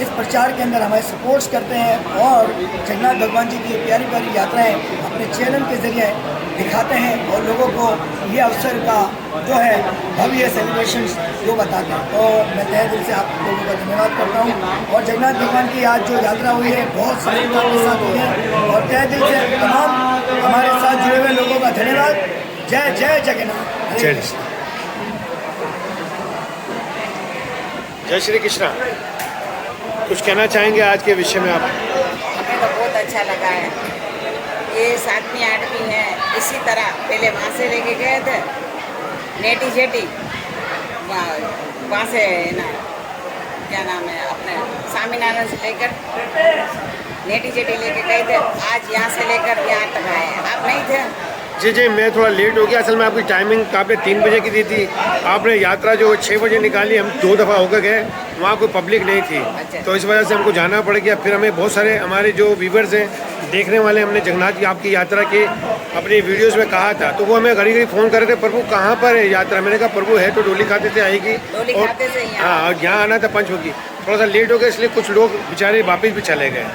इस प्रचार के अंदर हमें सपोर्ट्स करते हैं और जगन्नाथ भगवान जी की प्यारी प्यारी यात्राएं अपने चैनल के ज़रिए दिखाते हैं और लोगों को ये अवसर का जो है भव्य सेलिब्रेशन जो बताते हैं। तो मैं तहे दिल से आप लोगों का धन्यवाद करता हूँ। और जगन्नाथ भगवान की आज जो यात्रा हुई है बहुत सफलता के साथ हुई है और तहे दिल से तमाम हमारे साथ जुड़े हुए लोगों का धन्यवाद। जय जय जगन्नाथ। जय श्री कृष्णा। कुछ कहना चाहेंगे आज के विषय में आप? हमें तो बहुत अच्छा लगा है। ये 7वीं 8वीं है, इसी तरह पहले वहाँ से लेके गए थे नेटी जेटी, वहाँ से ना क्या नाम है अपने स्वामीनारायण से लेकर नेटी जेटी लेके गए थे। आज यहाँ से लेकर यहाँ तक आए हैं। आप नहीं थे? जी, मैं थोड़ा लेट हो गया। असल में आपकी टाइमिंग आपने 3 बजे की दी थी, आपने यात्रा जो 6 बजे निकाली। हम 2 दफ़ा होकर गए, वहाँ कोई पब्लिक नहीं थी, तो इस वजह से हमको जाना पड़ गया। फिर हमें बहुत सारे हमारे जो व्यूवर्स हैं, देखने वाले, हमने जगन्नाथ की आपकी यात्रा की अपनी वीडियोस में कहा था, तो वो हमें घड़ी घड़ी फ़ोन कर रहे थे, प्रभु कहाँ पर है यात्रा। मैंने कहा प्रभु है तो डोली खाते से आएगी, और हाँ, और यहाँ आना था पंचमुखी। थोड़ा सा लेट हो गया, इसलिए कुछ लोग बेचारे वापस भी चले गए।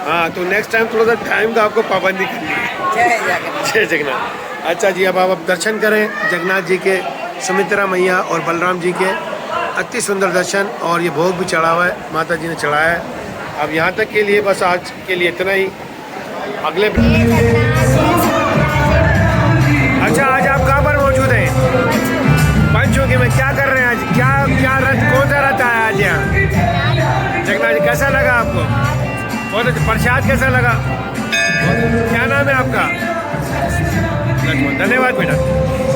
हाँ, तो नेक्स्ट टाइम थोड़ा सा टाइम का आपको पाबंदी करनी है। जय जगन्नाथ। अच्छा जी, अब आप दर्शन करें जगन्नाथ जी के, सुमित्रा मैया और बलराम जी के अति सुंदर दर्शन। और ये भोग भी चढ़ा हुआ है, माता जी ने चढ़ाया है। अब यहाँ तक के लिए बस आज के लिए इतना ही। अगले अच्छा, आज आप कहाँ पर मौजूद हैं? पंचमुखी में। क्या कर रहे हैं आज? क्या रथ, कौन सा रथ आया आज यहाँ जगन्नाथ जी? कैसा लगा आपको? बहुत अच्छा। प्रसाद कैसा लगा? क्या नाम है आपका? धन्यवाद बेटा।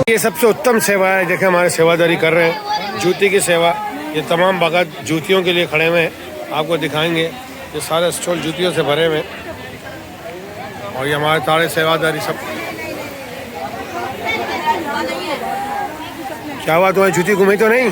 ये सबसे उत्तम सेवा है। देखें हमारे सेवादारी कर रहे हैं जूती की सेवा। ये तमाम भगत जूतियों के लिए खड़े हुए हैं, आपको दिखाएंगे। ये सारे स्टॉल जूतियों से भरे हुए हैं और ये हमारे सारे सेवादारी सब। क्या हुआ, तुम्हारी जूती घूमी तो नहीं?